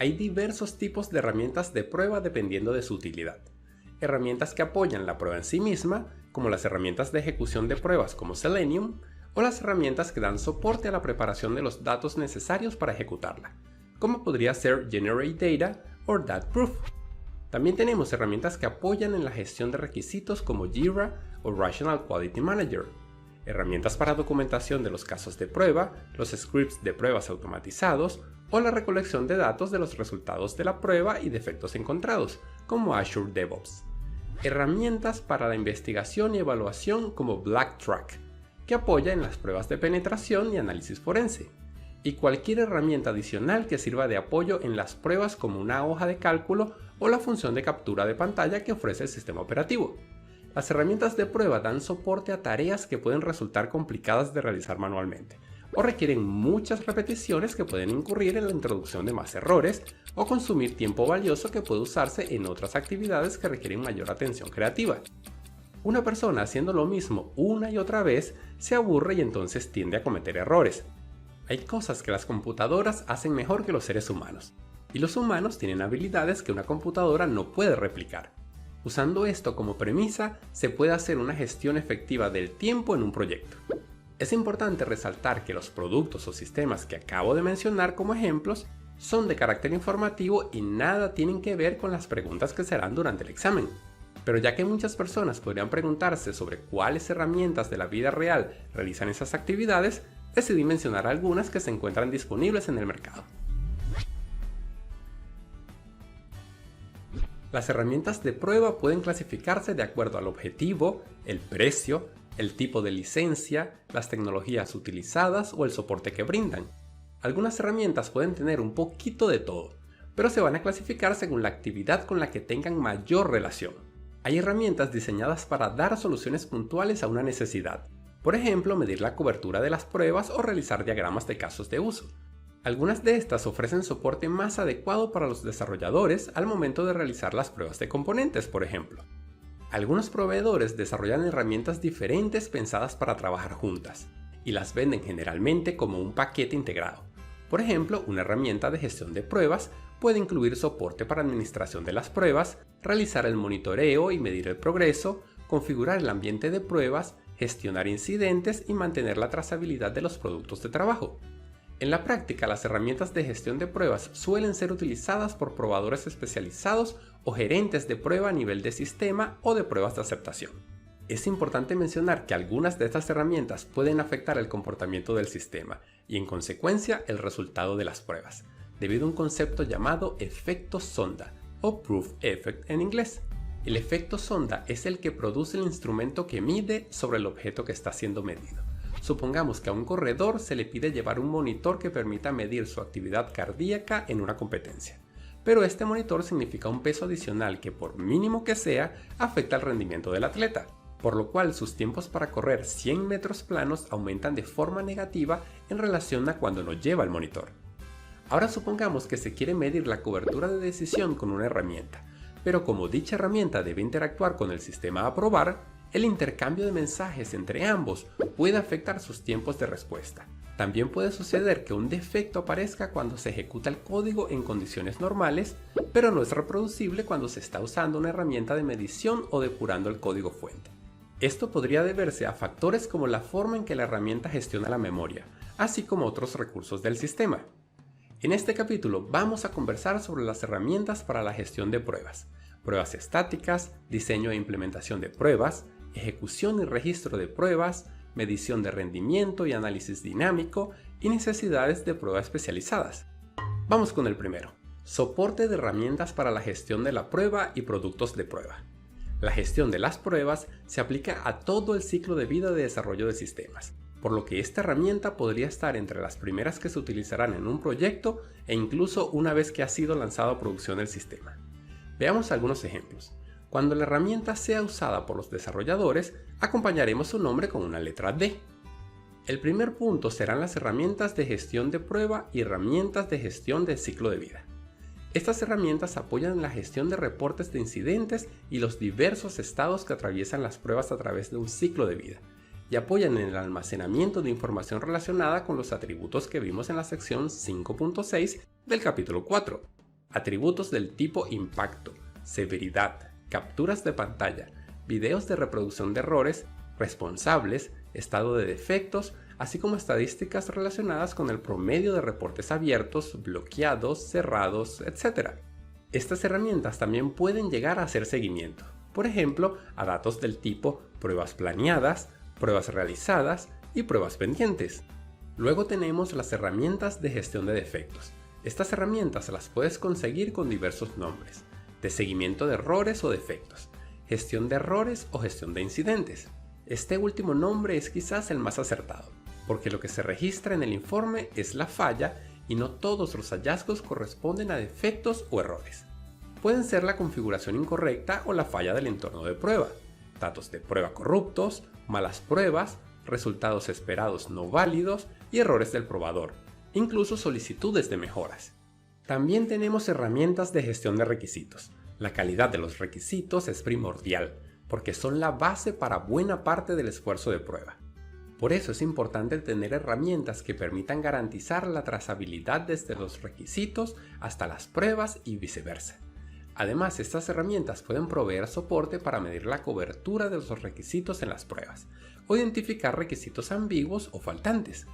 Hay diversos tipos de herramientas de prueba dependiendo de su utilidad. Herramientas que apoyan la prueba en sí misma, como las herramientas de ejecución de pruebas como Selenium, o las herramientas que dan soporte a la preparación de los datos necesarios para ejecutarla, como podría ser Generate Data o DatProof. También tenemos herramientas que apoyan en la gestión de requisitos como Jira o Rational Quality Manager, herramientas para documentación de los casos de prueba, los scripts de pruebas automatizados o la recolección de datos de los resultados de la prueba y defectos encontrados, como Azure DevOps. Herramientas para la investigación y evaluación como BlackTrack, que apoya en las pruebas de penetración y análisis forense, y cualquier herramienta adicional que sirva de apoyo en las pruebas como una hoja de cálculo o la función de captura de pantalla que ofrece el sistema operativo. Las herramientas de prueba dan soporte a tareas que pueden resultar complicadas de realizar manualmente, o requieren muchas repeticiones que pueden incurrir en la introducción de más errores o consumir tiempo valioso que puede usarse en otras actividades que requieren mayor atención creativa. Una persona haciendo lo mismo una y otra vez se aburre y entonces tiende a cometer errores. Hay cosas que las computadoras hacen mejor que los seres humanos, y los humanos tienen habilidades que una computadora no puede replicar. Usando esto como premisa, se puede hacer una gestión efectiva del tiempo en un proyecto. Es importante resaltar que los productos o sistemas que acabo de mencionar como ejemplos son de carácter informativo y nada tienen que ver con las preguntas que se harán durante el examen. Pero ya que muchas personas podrían preguntarse sobre cuáles herramientas de la vida real realizan esas actividades, decidí mencionar algunas que se encuentran disponibles en el mercado. Las herramientas de prueba pueden clasificarse de acuerdo al objetivo, el precio, el tipo de licencia, las tecnologías utilizadas o el soporte que brindan. Algunas herramientas pueden tener un poquito de todo, pero se van a clasificar según la actividad con la que tengan mayor relación. Hay herramientas diseñadas para dar soluciones puntuales a una necesidad, por ejemplo, medir la cobertura de las pruebas o realizar diagramas de casos de uso. Algunas de estas ofrecen soporte más adecuado para los desarrolladores al momento de realizar las pruebas de componentes, por ejemplo. Algunos proveedores desarrollan herramientas diferentes pensadas para trabajar juntas, y las venden generalmente como un paquete integrado. Por ejemplo, una herramienta de gestión de pruebas puede incluir soporte para administración de las pruebas, realizar el monitoreo y medir el progreso, configurar el ambiente de pruebas, gestionar incidentes y mantener la trazabilidad de los productos de trabajo. En la práctica, las herramientas de gestión de pruebas suelen ser utilizadas por probadores especializados o gerentes de prueba a nivel de sistema o de pruebas de aceptación. Es importante mencionar que algunas de estas herramientas pueden afectar el comportamiento del sistema y en consecuencia el resultado de las pruebas, debido a un concepto llamado efecto sonda o proof effect en inglés. El efecto sonda es el que produce el instrumento que mide sobre el objeto que está siendo medido. Supongamos que a un corredor se le pide llevar un monitor que permita medir su actividad cardíaca en una competencia. Pero este monitor significa un peso adicional que, por mínimo que sea, afecta el rendimiento del atleta, por lo cual sus tiempos para correr 100 metros planos aumentan de forma negativa en relación a cuando no lleva el monitor. Ahora supongamos que se quiere medir la cobertura de decisión con una herramienta, pero como dicha herramienta debe interactuar con el sistema a probar, el intercambio de mensajes entre ambos puede afectar sus tiempos de respuesta. También puede suceder que un defecto aparezca cuando se ejecuta el código en condiciones normales, pero no es reproducible cuando se está usando una herramienta de medición o depurando el código fuente. Esto podría deberse a factores como la forma en que la herramienta gestiona la memoria, así como otros recursos del sistema. En este capítulo vamos a conversar sobre las herramientas para la gestión de pruebas, pruebas estáticas, diseño e implementación de pruebas, ejecución y registro de pruebas, medición de rendimiento y análisis dinámico y necesidades de prueba especializadas. Vamos con el primero. Soporte de herramientas para la gestión de la prueba y productos de prueba. La gestión de las pruebas se aplica a todo el ciclo de vida de desarrollo de sistemas, por lo que esta herramienta podría estar entre las primeras que se utilizarán en un proyecto e incluso una vez que ha sido lanzado a producción el sistema. Veamos algunos ejemplos. Cuando la herramienta sea usada por los desarrolladores, acompañaremos su nombre con una letra D. El primer punto serán las herramientas de gestión de prueba y herramientas de gestión del ciclo de vida. Estas herramientas apoyan en la gestión de reportes de incidentes y los diversos estados que atraviesan las pruebas a través de un ciclo de vida, y apoyan en el almacenamiento de información relacionada con los atributos que vimos en la sección 5.6 del capítulo 4. atributos del tipo impacto, severidad, capturas de pantalla, videos de reproducción de errores, responsables, estado de defectos, así como estadísticas relacionadas con el promedio de reportes abiertos, bloqueados, cerrados, etc. Estas herramientas también pueden llegar a hacer seguimiento, por ejemplo, a datos del tipo pruebas planeadas, pruebas realizadas y pruebas pendientes. Luego tenemos las herramientas de gestión de defectos. Estas herramientas las puedes conseguir con diversos nombres: de seguimiento de errores o defectos, gestión de errores o gestión de incidentes. Este último nombre es quizás el más acertado, porque lo que se registra en el informe es la falla y no todos los hallazgos corresponden a defectos o errores. Pueden ser la configuración incorrecta o la falla del entorno de prueba, datos de prueba corruptos, malas pruebas, resultados esperados no válidos y errores del probador, incluso solicitudes de mejoras. También tenemos herramientas de gestión de requisitos. La calidad de los requisitos es primordial, porque son la base para buena parte del esfuerzo de prueba. Por eso es importante tener herramientas que permitan garantizar la trazabilidad desde los requisitos hasta las pruebas y viceversa. Además, estas herramientas pueden proveer soporte para medir la cobertura de los requisitos en las pruebas, o identificar requisitos ambiguos o faltantes.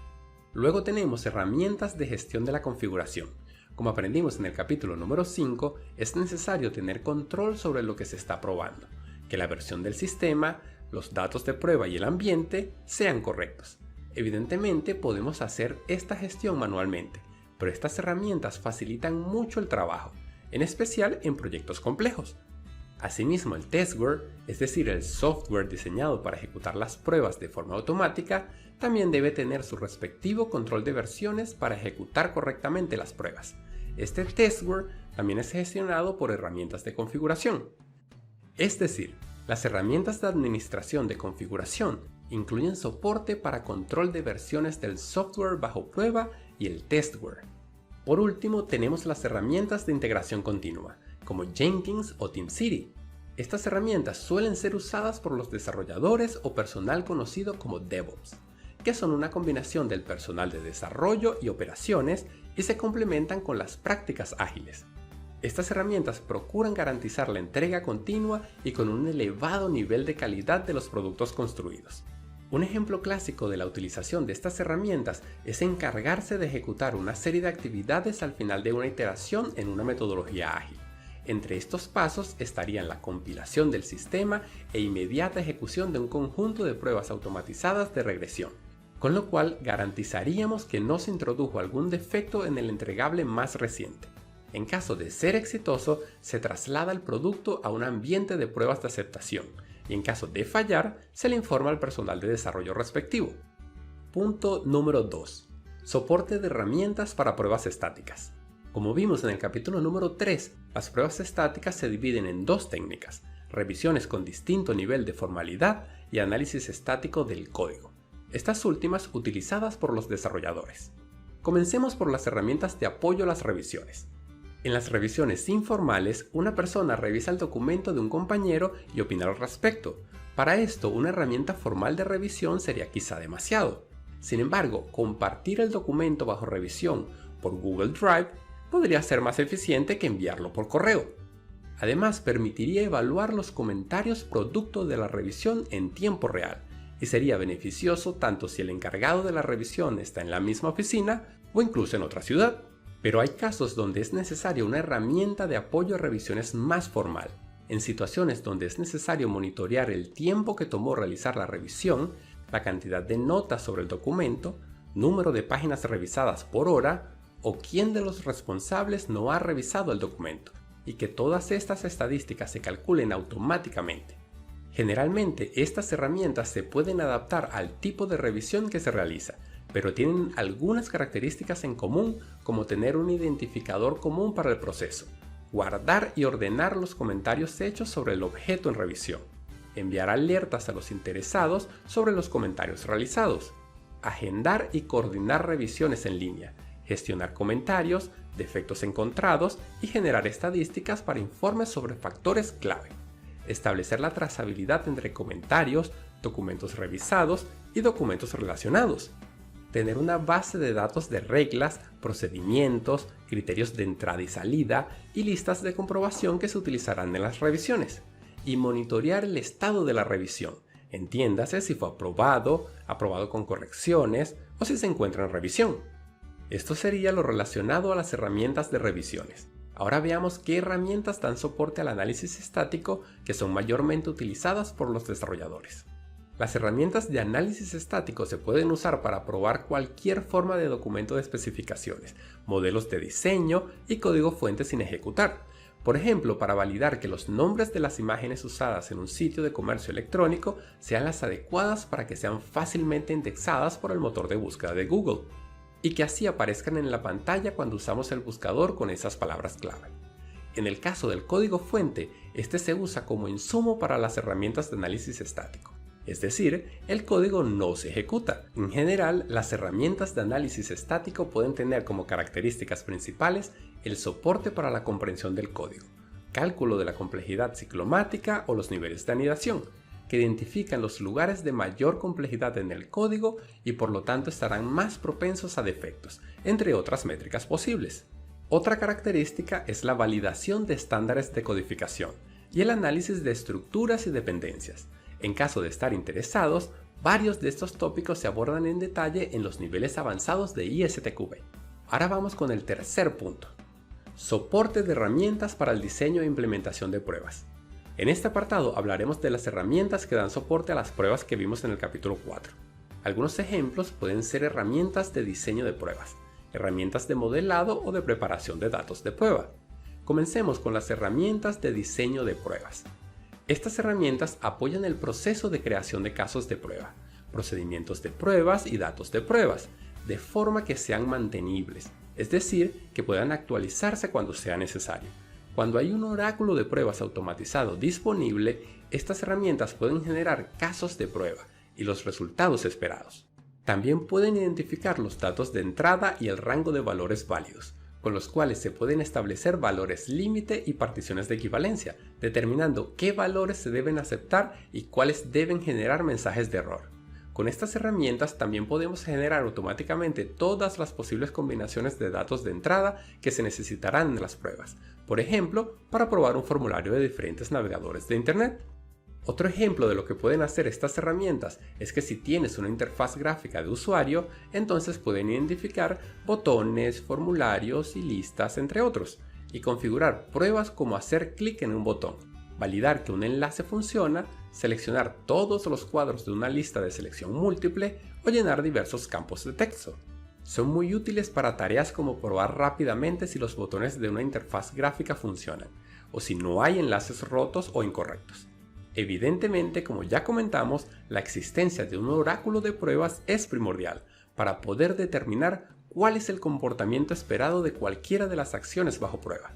Luego tenemos herramientas de gestión de la configuración. Como aprendimos en el capítulo número 5, es necesario tener control sobre lo que se está probando, que la versión del sistema, los datos de prueba y el ambiente sean correctos. Evidentemente podemos hacer esta gestión manualmente, pero estas herramientas facilitan mucho el trabajo, en especial en proyectos complejos. Asimismo, el testware, es decir, el software diseñado para ejecutar las pruebas de forma automática, también debe tener su respectivo control de versiones para ejecutar correctamente las pruebas. Este testware también es gestionado por herramientas de configuración. Es decir, las herramientas de administración de configuración incluyen soporte para control de versiones del software bajo prueba y el testware. Por último, tenemos las herramientas de integración continua, como Jenkins o TeamCity. Estas herramientas suelen ser usadas por los desarrolladores o personal conocido como DevOps, que son una combinación del personal de desarrollo y operaciones y se complementan con las prácticas ágiles. Estas herramientas procuran garantizar la entrega continua y con un elevado nivel de calidad de los productos construidos. Un ejemplo clásico de la utilización de estas herramientas es encargarse de ejecutar una serie de actividades al final de una iteración en una metodología ágil. Entre estos pasos estarían la compilación del sistema e inmediata ejecución de un conjunto de pruebas automatizadas de regresión, con lo cual garantizaríamos que no se introdujo algún defecto en el entregable más reciente. En caso de ser exitoso, se traslada el producto a un ambiente de pruebas de aceptación, y en caso de fallar, se le informa al personal de desarrollo respectivo. Punto número 2. Soporte de herramientas para pruebas estáticas. Como vimos en el capítulo número 3, las pruebas estáticas se dividen en dos técnicas: revisiones con distinto nivel de formalidad y análisis estático del código, estas últimas utilizadas por los desarrolladores. Comencemos por las herramientas de apoyo a las revisiones. En las revisiones informales, una persona revisa el documento de un compañero y opina al respecto. Para esto, una herramienta formal de revisión sería quizá demasiado. Sin embargo, compartir el documento bajo revisión por Google Drive podría ser más eficiente que enviarlo por correo. Además, permitiría evaluar los comentarios producto de la revisión en tiempo real, y sería beneficioso tanto si el encargado de la revisión está en la misma oficina o incluso en otra ciudad. Pero hay casos donde es necesaria una herramienta de apoyo a revisiones más formal. En situaciones donde es necesario monitorear el tiempo que tomó realizar la revisión, la cantidad de notas sobre el documento, número de páginas revisadas por hora o quién de los responsables no ha revisado el documento, y que todas estas estadísticas se calculen automáticamente. Generalmente, estas herramientas se pueden adaptar al tipo de revisión que se realiza, pero tienen algunas características en común, como tener un identificador común para el proceso, guardar y ordenar los comentarios hechos sobre el objeto en revisión, enviar alertas a los interesados sobre los comentarios realizados, agendar y coordinar revisiones en línea, gestionar comentarios, defectos encontrados y generar estadísticas para informes sobre factores clave, establecer la trazabilidad entre comentarios, documentos revisados y documentos relacionados. tener una base de datos de reglas, procedimientos, criterios de entrada y salida y listas de comprobación que se utilizarán en las revisiones. Y monitorear el estado de la revisión. Entiéndase si fue aprobado, aprobado con correcciones o si se encuentra en revisión. Esto sería lo relacionado a las herramientas de revisiones. Ahora veamos qué herramientas dan soporte al análisis estático que son mayormente utilizadas por los desarrolladores. Las herramientas de análisis estático se pueden usar para probar cualquier forma de documento de especificaciones, modelos de diseño y código fuente sin ejecutar. Por ejemplo, para validar que los nombres de las imágenes usadas en un sitio de comercio electrónico sean las adecuadas para que sean fácilmente indexadas por el motor de búsqueda de Google, y que así aparezcan en la pantalla cuando usamos el buscador con esas palabras clave. En el caso del código fuente, este se usa como insumo para las herramientas de análisis estático. Es decir, el código no se ejecuta. En general, las herramientas de análisis estático pueden tener como características principales el soporte para la comprensión del código, cálculo de la complejidad ciclomática o los niveles de anidación, que identifican los lugares de mayor complejidad en el código y por lo tanto estarán más propensos a defectos, entre otras métricas posibles. Otra característica es la validación de estándares de codificación y el análisis de estructuras y dependencias. En caso de estar interesados, varios de estos tópicos se abordan en detalle en los niveles avanzados de ISTQB. Ahora vamos con el tercer punto. Soporte de herramientas para el diseño e implementación de pruebas. En este apartado hablaremos de las herramientas que dan soporte a las pruebas que vimos en el capítulo 4. Algunos ejemplos pueden ser herramientas de diseño de pruebas, herramientas de modelado o de preparación de datos de prueba. Comencemos con las herramientas de diseño de pruebas. Estas herramientas apoyan el proceso de creación de casos de prueba, procedimientos de pruebas y datos de pruebas, de forma que sean mantenibles, es decir, que puedan actualizarse cuando sea necesario. Cuando hay un oráculo de pruebas automatizado disponible, estas herramientas pueden generar casos de prueba y los resultados esperados. También pueden identificar los datos de entrada y el rango de valores válidos, con los cuales se pueden establecer valores límite y particiones de equivalencia, determinando qué valores se deben aceptar y cuáles deben generar mensajes de error. Con estas herramientas también podemos generar automáticamente todas las posibles combinaciones de datos de entrada que se necesitarán en las pruebas, por ejemplo, para probar un formulario de diferentes navegadores de Internet. Otro ejemplo de lo que pueden hacer estas herramientas es que si tienes una interfaz gráfica de usuario, entonces pueden identificar botones, formularios y listas, entre otros, y configurar pruebas como hacer clic en un botón, validar que un enlace funciona, seleccionar todos los cuadros de una lista de selección múltiple o llenar diversos campos de texto. Son muy útiles para tareas como probar rápidamente si los botones de una interfaz gráfica funcionan, o si no hay enlaces rotos o incorrectos. Evidentemente, como ya comentamos, la existencia de un oráculo de pruebas es primordial para poder determinar cuál es el comportamiento esperado de cualquiera de las acciones bajo prueba.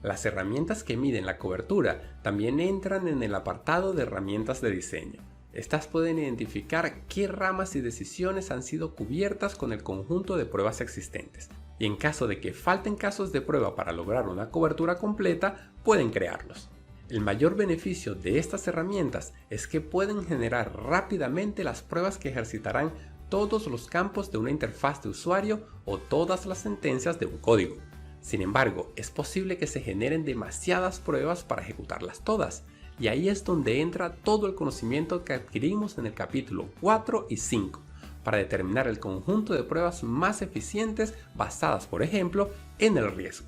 Las herramientas que miden la cobertura también entran en el apartado de herramientas de diseño. Estas pueden identificar qué ramas y decisiones han sido cubiertas con el conjunto de pruebas existentes, y en caso de que falten casos de prueba para lograr una cobertura completa, pueden crearlos. El mayor beneficio de estas herramientas es que pueden generar rápidamente las pruebas que ejercitarán todos los campos de una interfaz de usuario o todas las sentencias de un código. Sin embargo, es posible que se generen demasiadas pruebas para ejecutarlas todas, y ahí es donde entra todo el conocimiento que adquirimos en el capítulo 4 y 5, para determinar el conjunto de pruebas más eficientes basadas, por ejemplo, en el riesgo.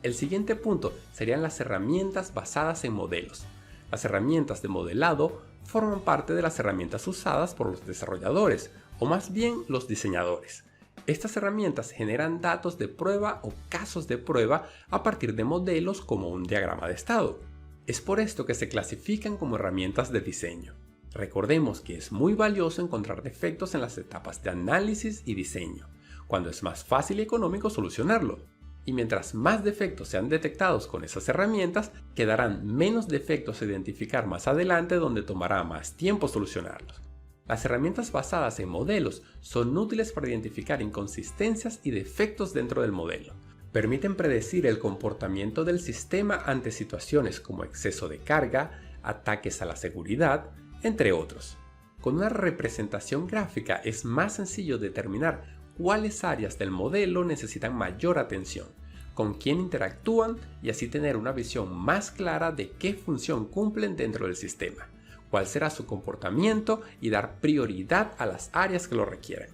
El siguiente punto serían las herramientas basadas en modelos. Las herramientas de modelado forman parte de las herramientas usadas por los desarrolladores, o más bien los diseñadores. Estas herramientas generan datos de prueba o casos de prueba a partir de modelos como un diagrama de estado. Es por esto que se clasifican como herramientas de diseño. Recordemos que es muy valioso encontrar defectos en las etapas de análisis y diseño, cuando es más fácil y económico solucionarlo. Y mientras más defectos sean detectados con esas herramientas, quedarán menos defectos a identificar más adelante donde tomará más tiempo solucionarlos. Las herramientas basadas en modelos son útiles para identificar inconsistencias y defectos dentro del modelo. Permiten predecir el comportamiento del sistema ante situaciones como exceso de carga, ataques a la seguridad, entre otros. Con una representación gráfica es más sencillo determinar cuáles áreas del modelo necesitan mayor atención, con quién interactúan y así tener una visión más clara de qué función cumplen dentro del sistema, cuál será su comportamiento y dar prioridad a las áreas que lo requieren.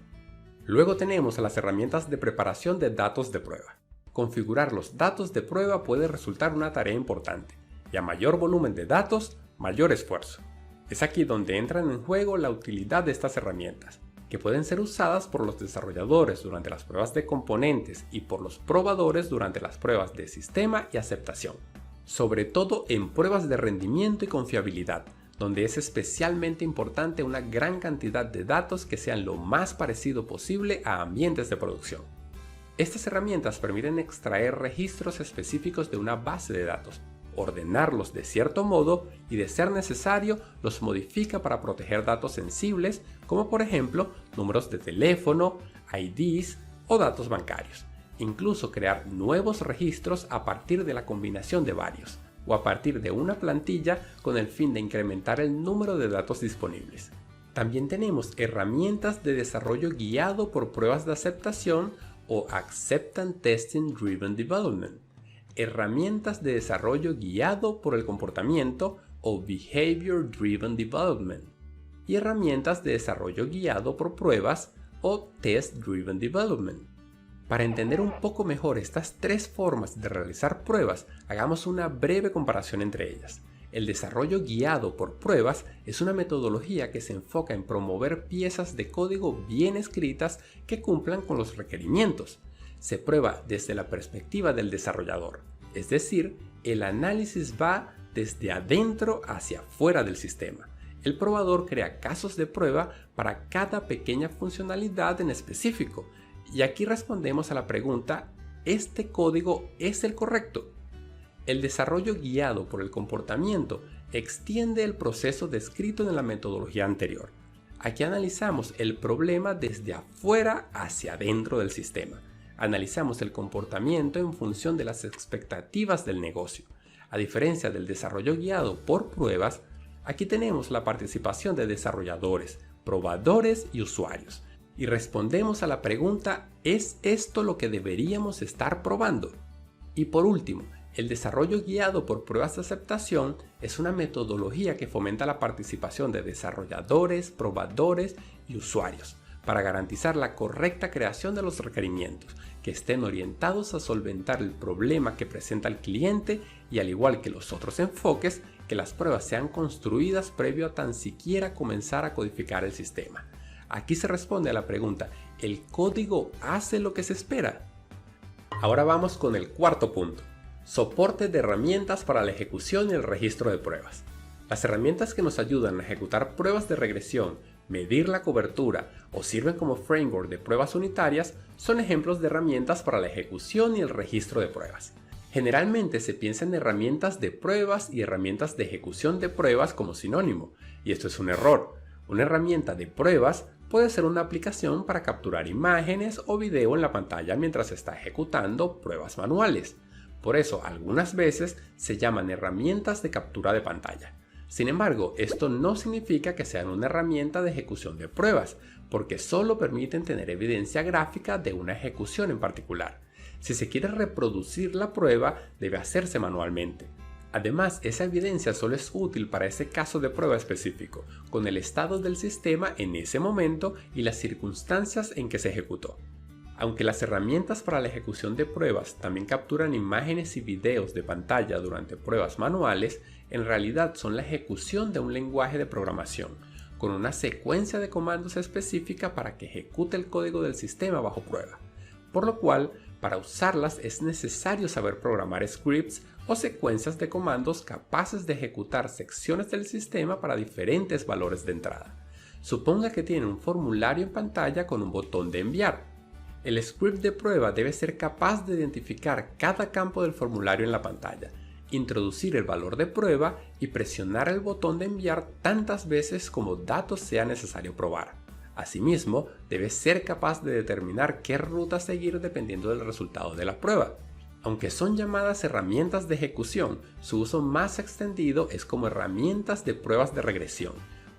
Luego tenemos las herramientas de preparación de datos de prueba. Configurar los datos de prueba puede resultar una tarea importante, y a mayor volumen de datos, mayor esfuerzo. Es aquí donde entran en juego la utilidad de estas herramientas, que pueden ser usadas por los desarrolladores durante las pruebas de componentes y por los probadores durante las pruebas de sistema y aceptación, sobre todo en pruebas de rendimiento y confiabilidad, donde es especialmente importante una gran cantidad de datos que sean lo más parecido posible a ambientes de producción. Estas herramientas permiten extraer registros específicos de una base de datos, ordenarlos de cierto modo y, de ser necesario, los modifica para proteger datos sensibles como por ejemplo números de teléfono, IDs o datos bancarios. Incluso crear nuevos registros a partir de la combinación de varios o a partir de una plantilla con el fin de incrementar el número de datos disponibles. También tenemos herramientas de desarrollo guiado por pruebas de aceptación o Acceptance Testing Driven Development, herramientas de desarrollo guiado por el comportamiento o Behavior Driven Development y herramientas de desarrollo guiado por pruebas o Test Driven Development. Para entender un poco mejor estas tres formas de realizar pruebas, hagamos una breve comparación entre ellas. El desarrollo guiado por pruebas es una metodología que se enfoca en promover piezas de código bien escritas que cumplan con los requerimientos. Se prueba desde la perspectiva del desarrollador, es decir, el análisis va desde adentro hacia afuera del sistema. El probador crea casos de prueba para cada pequeña funcionalidad en específico, y aquí respondemos a la pregunta: ¿este código es el correcto? El desarrollo guiado por el comportamiento extiende el proceso descrito en la metodología anterior. Aquí analizamos el problema desde afuera hacia adentro del sistema. Analizamos el comportamiento en función de las expectativas del negocio. A diferencia del desarrollo guiado por pruebas, aquí tenemos la participación de desarrolladores, probadores y usuarios. Y respondemos a la pregunta: ¿es esto lo que deberíamos estar probando? Y por último, el desarrollo guiado por pruebas de aceptación es una metodología que fomenta la participación de desarrolladores, probadores y usuarios para garantizar la correcta creación de los requerimientos, que estén orientados a solventar el problema que presenta el cliente y, al igual que los otros enfoques, que las pruebas sean construidas previo a tan siquiera comenzar a codificar el sistema. Aquí se responde a la pregunta: ¿el código hace lo que se espera? Ahora vamos con el cuarto punto: soporte de herramientas para la ejecución y el registro de pruebas. Las herramientas que nos ayudan a ejecutar pruebas de regresión, medir la cobertura o sirven como framework de pruebas unitarias son ejemplos de herramientas para la ejecución y el registro de pruebas. Generalmente se piensa en herramientas de pruebas y herramientas de ejecución de pruebas como sinónimo, y esto es un error. Una herramienta de pruebas puede ser una aplicación para capturar imágenes o video en la pantalla mientras se está ejecutando pruebas manuales. Por eso, algunas veces se llaman herramientas de captura de pantalla. Sin embargo, esto no significa que sean una herramienta de ejecución de pruebas, porque solo permiten tener evidencia gráfica de una ejecución en particular. Si se quiere reproducir la prueba, debe hacerse manualmente. Además, esa evidencia solo es útil para ese caso de prueba específico, con el estado del sistema en ese momento y las circunstancias en que se ejecutó. Aunque las herramientas para la ejecución de pruebas también capturan imágenes y videos de pantalla durante pruebas manuales, en realidad son la ejecución de un lenguaje de programación, con una secuencia de comandos específica para que ejecute el código del sistema bajo prueba. Por lo cual, para usarlas es necesario saber programar scripts o secuencias de comandos capaces de ejecutar secciones del sistema para diferentes valores de entrada. Suponga que tiene un formulario en pantalla con un botón de enviar. El script de prueba debe ser capaz de identificar cada campo del formulario en la pantalla, introducir el valor de prueba y presionar el botón de enviar tantas veces como datos sea necesario probar. Asimismo, debe ser capaz de determinar qué ruta seguir dependiendo del resultado de la prueba. Aunque son llamadas herramientas de ejecución, su uso más extendido es como herramientas de pruebas de regresión,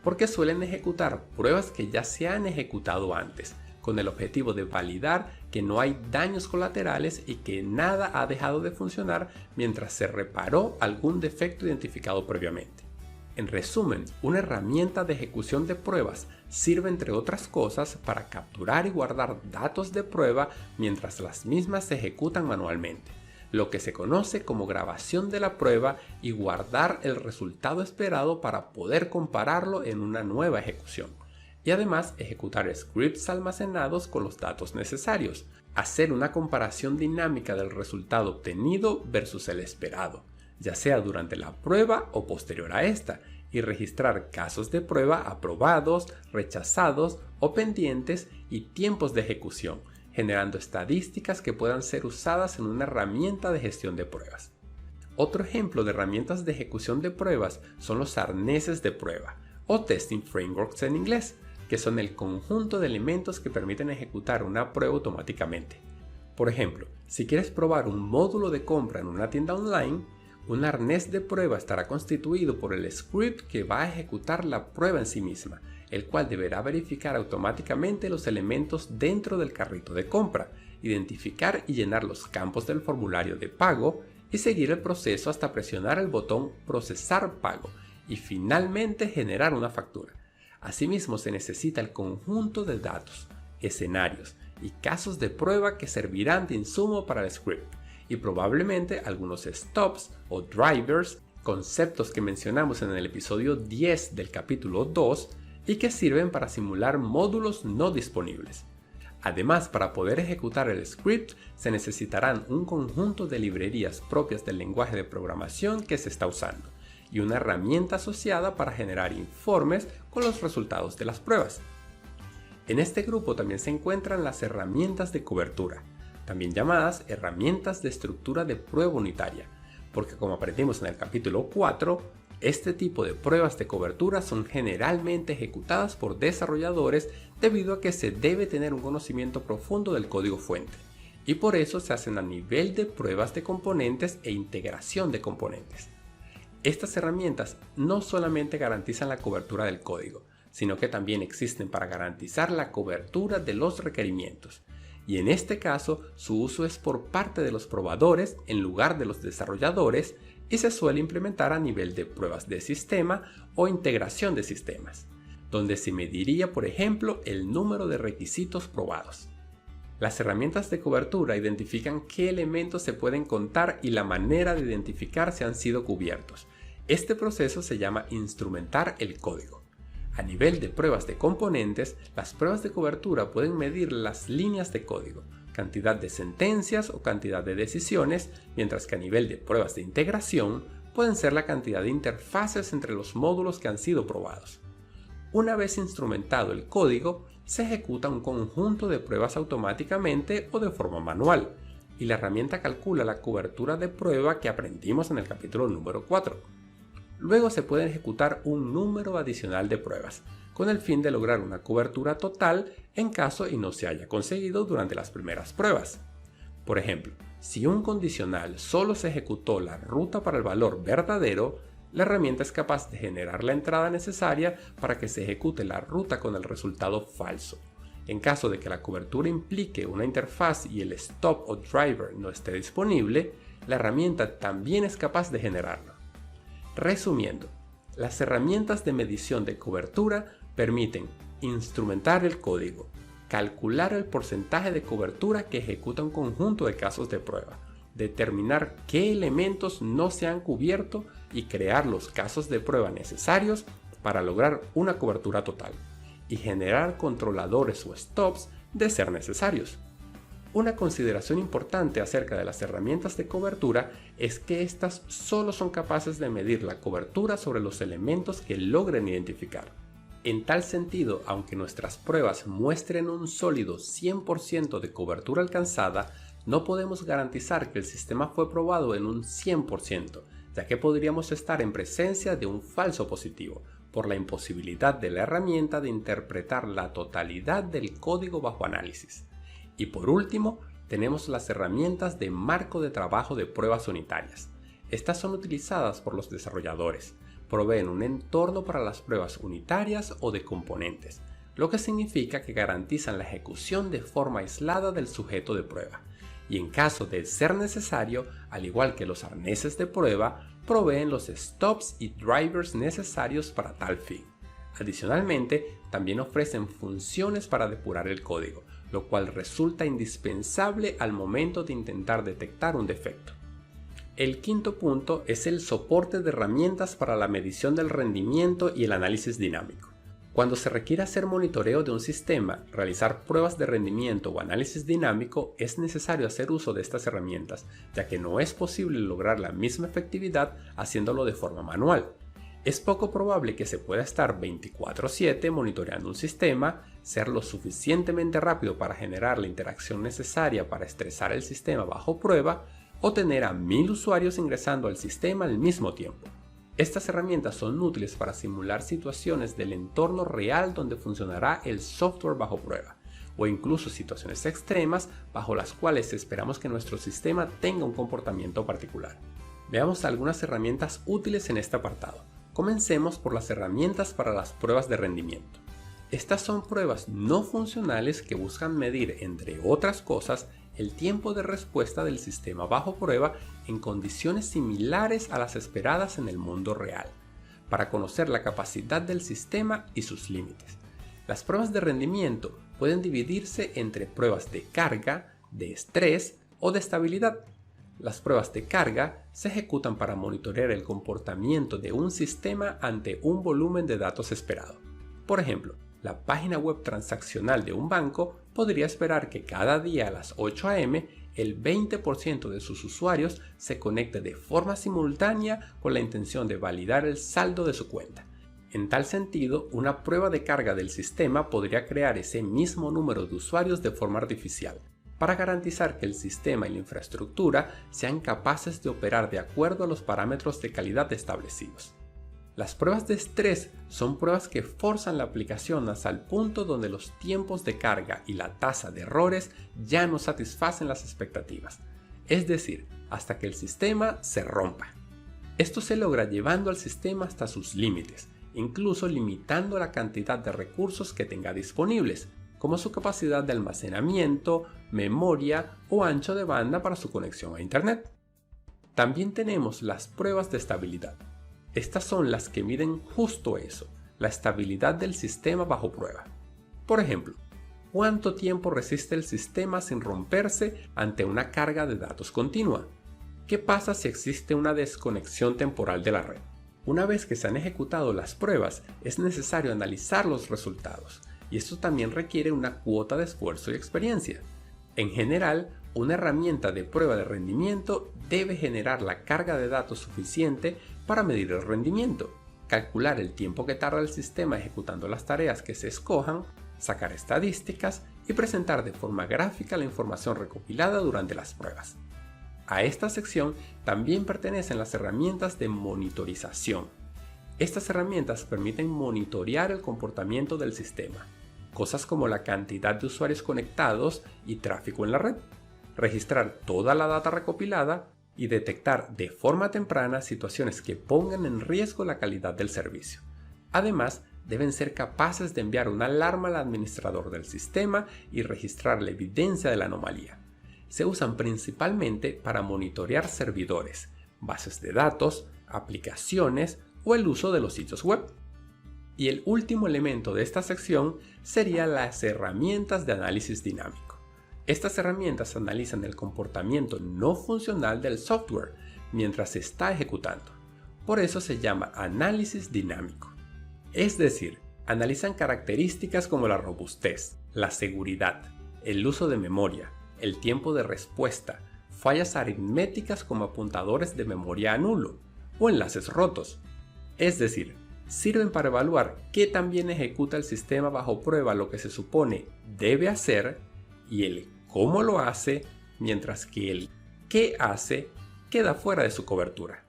porque suelen ejecutar pruebas que ya se han ejecutado antes, con el objetivo de validar que no hay daños colaterales y que nada ha dejado de funcionar mientras se reparó algún defecto identificado previamente. En resumen, una herramienta de ejecución de pruebas sirve, entre otras cosas, para capturar y guardar datos de prueba mientras las mismas se ejecutan manualmente, lo que se conoce como grabación de la prueba, y guardar el resultado esperado para poder compararlo en una nueva ejecución. Y además ejecutar scripts almacenados con los datos necesarios, hacer una comparación dinámica del resultado obtenido versus el esperado, ya sea durante la prueba o posterior a esta, y registrar casos de prueba aprobados, rechazados o pendientes y tiempos de ejecución, generando estadísticas que puedan ser usadas en una herramienta de gestión de pruebas. Otro ejemplo de herramientas de ejecución de pruebas son los arneses de prueba, o testing frameworks en inglés, que son el conjunto de elementos que permiten ejecutar una prueba automáticamente. Por ejemplo, si quieres probar un módulo de compra en una tienda online, un arnés de prueba estará constituido por el script que va a ejecutar la prueba en sí misma, el cual deberá verificar automáticamente los elementos dentro del carrito de compra, identificar y llenar los campos del formulario de pago y seguir el proceso hasta presionar el botón Procesar pago y finalmente generar una factura. Asimismo, se necesita el conjunto de datos, escenarios y casos de prueba que servirán de insumo para el script, y probablemente algunos stops o drivers, conceptos que mencionamos en el episodio 10 del capítulo 2 y que sirven para simular módulos no disponibles. Además, para poder ejecutar el script se necesitarán un conjunto de librerías propias del lenguaje de programación que se está usando, y una herramienta asociada para generar informes con los resultados de las pruebas. En este grupo también se encuentran las herramientas de cobertura, también llamadas herramientas de estructura de prueba unitaria, porque como aprendimos en el capítulo 4, este tipo de pruebas de cobertura son generalmente ejecutadas por desarrolladores debido a que se debe tener un conocimiento profundo del código fuente, y por eso se hacen a nivel de pruebas de componentes e integración de componentes. Estas herramientas no solamente garantizan la cobertura del código, sino que también existen para garantizar la cobertura de los requerimientos. Y en este caso, su uso es por parte de los probadores en lugar de los desarrolladores y se suele implementar a nivel de pruebas de sistema o integración de sistemas, donde se mediría, por ejemplo, el número de requisitos probados. Las herramientas de cobertura identifican qué elementos se pueden contar y la manera de identificar si han sido cubiertos. Este proceso se llama instrumentar el código. A nivel de pruebas de componentes, las pruebas de cobertura pueden medir las líneas de código, cantidad de sentencias o cantidad de decisiones, mientras que a nivel de pruebas de integración pueden ser la cantidad de interfaces entre los módulos que han sido probados. Una vez instrumentado el código, se ejecuta un conjunto de pruebas automáticamente o de forma manual, y la herramienta calcula la cobertura de prueba que aprendimos en el capítulo número 4. Luego se puede ejecutar un número adicional de pruebas, con el fin de lograr una cobertura total en caso y no se haya conseguido durante las primeras pruebas. Por ejemplo, si un condicional solo se ejecutó la ruta para el valor verdadero, la herramienta es capaz de generar la entrada necesaria para que se ejecute la ruta con el resultado falso. En caso de que la cobertura implique una interfaz y el stop o driver no esté disponible, la herramienta también es capaz de generarla. Resumiendo, las herramientas de medición de cobertura permiten instrumentar el código, calcular el porcentaje de cobertura que ejecuta un conjunto de casos de prueba, determinar qué elementos no se han cubierto y crear los casos de prueba necesarios para lograr una cobertura total, y generar controladores o stops de ser necesarios. Una consideración importante acerca de las herramientas de cobertura es que estas solo son capaces de medir la cobertura sobre los elementos que logren identificar. En tal sentido, aunque nuestras pruebas muestren un sólido 100% de cobertura alcanzada, no podemos garantizar que el sistema fue probado en un 100%, ya que podríamos estar en presencia de un falso positivo, por la imposibilidad de la herramienta de interpretar la totalidad del código bajo análisis. Y por último, tenemos las herramientas de marco de trabajo de pruebas unitarias. Estas son utilizadas por los desarrolladores, proveen un entorno para las pruebas unitarias o de componentes, lo que significa que garantizan la ejecución de forma aislada del sujeto de prueba, y en caso de ser necesario, al igual que los arneses de prueba, proveen los stops y drivers necesarios para tal fin. Adicionalmente, también ofrecen funciones para depurar el código, lo cual resulta indispensable al momento de intentar detectar un defecto. El quinto punto es el soporte de herramientas para la medición del rendimiento y el análisis dinámico. Cuando se requiere hacer monitoreo de un sistema, realizar pruebas de rendimiento o análisis dinámico, es necesario hacer uso de estas herramientas, ya que no es posible lograr la misma efectividad haciéndolo de forma manual. Es poco probable que se pueda estar 24/7 monitoreando un sistema, ser lo suficientemente rápido para generar la interacción necesaria para estresar el sistema bajo prueba, o tener a 1000 usuarios ingresando al sistema al mismo tiempo. Estas herramientas son útiles para simular situaciones del entorno real donde funcionará el software bajo prueba, o incluso situaciones extremas bajo las cuales esperamos que nuestro sistema tenga un comportamiento particular. Veamos algunas herramientas útiles en este apartado. Comencemos por las herramientas para las pruebas de rendimiento. Estas son pruebas no funcionales que buscan medir, entre otras cosas, el tiempo de respuesta del sistema bajo prueba en condiciones similares a las esperadas en el mundo real, para conocer la capacidad del sistema y sus límites. Las pruebas de rendimiento pueden dividirse entre pruebas de carga, de estrés o de estabilidad. Las pruebas de carga se ejecutan para monitorear el comportamiento de un sistema ante un volumen de datos esperado. Por ejemplo, la página web transaccional de un banco podría esperar que cada día a las 8 a.m. el 20% de sus usuarios se conecte de forma simultánea con la intención de validar el saldo de su cuenta. En tal sentido, una prueba de carga del sistema podría crear ese mismo número de usuarios de forma artificial, para garantizar que el sistema y la infraestructura sean capaces de operar de acuerdo a los parámetros de calidad establecidos. Las pruebas de estrés son pruebas que forzan la aplicación hasta el punto donde los tiempos de carga y la tasa de errores ya no satisfacen las expectativas, es decir, hasta que el sistema se rompa. Esto se logra llevando al sistema hasta sus límites, incluso limitando la cantidad de recursos que tenga disponibles, como su capacidad de almacenamiento, memoria o ancho de banda para su conexión a Internet. También tenemos las pruebas de estabilidad. Estas son las que miden justo eso, la estabilidad del sistema bajo prueba. Por ejemplo, ¿cuánto tiempo resiste el sistema sin romperse ante una carga de datos continua? ¿Qué pasa si existe una desconexión temporal de la red? Una vez que se han ejecutado las pruebas, es necesario analizar los resultados, y esto también requiere una cuota de esfuerzo y experiencia. En general, una herramienta de prueba de rendimiento debe generar la carga de datos suficiente para medir el rendimiento, calcular el tiempo que tarda el sistema ejecutando las tareas que se escojan, sacar estadísticas y presentar de forma gráfica la información recopilada durante las pruebas. A esta sección también pertenecen las herramientas de monitorización. Estas herramientas permiten monitorear el comportamiento del sistema, cosas como la cantidad de usuarios conectados y tráfico en la red, registrar toda la data recopilada y detectar de forma temprana situaciones que pongan en riesgo la calidad del servicio. Además, deben ser capaces de enviar una alarma al administrador del sistema y registrar la evidencia de la anomalía. Se usan principalmente para monitorear servidores, bases de datos, aplicaciones o el uso de los sitios web. Y el último elemento de esta sección serían las herramientas de análisis dinámico. Estas herramientas analizan el comportamiento no funcional del software mientras se está ejecutando. Por eso se llama análisis dinámico. Es decir, analizan características como la robustez, la seguridad, el uso de memoria, el tiempo de respuesta, fallas aritméticas como apuntadores de memoria a nulo o enlaces rotos. Es decir, sirven para evaluar qué tan bien ejecuta el sistema bajo prueba lo que se supone debe hacer y el cómo lo hace, mientras que el qué hace queda fuera de su cobertura.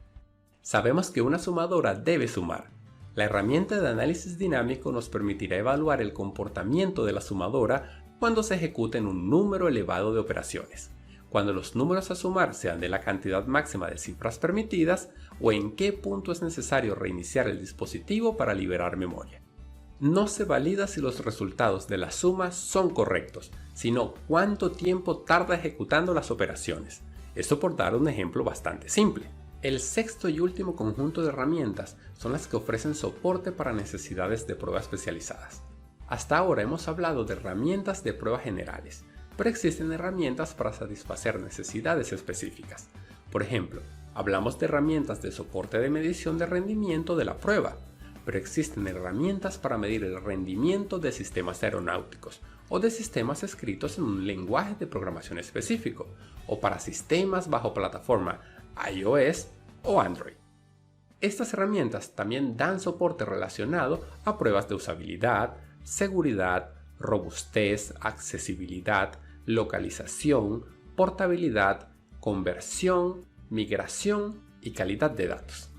Sabemos que una sumadora debe sumar. La herramienta de análisis dinámico nos permitirá evaluar el comportamiento de la sumadora cuando se ejecuten un número elevado de operaciones. cuando los números a sumar sean de la cantidad máxima de cifras permitidas o en qué punto es necesario reiniciar el dispositivo para liberar memoria. No se valida si los resultados de la suma son correctos, sino cuánto tiempo tarda ejecutando las operaciones. Esto por dar un ejemplo bastante simple. El sexto y último conjunto de herramientas son las que ofrecen soporte para necesidades de prueba especializadas. Hasta ahora hemos hablado de herramientas de prueba generales, pero existen herramientas para satisfacer necesidades específicas. Por ejemplo, hablamos de herramientas de soporte de medición de rendimiento de la prueba, pero existen herramientas para medir el rendimiento de sistemas aeronáuticos o de sistemas escritos en un lenguaje de programación específico, o para sistemas bajo plataforma iOS o Android. Estas herramientas también dan soporte relacionado a pruebas de usabilidad, seguridad, robustez, accesibilidad, localización, portabilidad, conversión, migración y calidad de datos.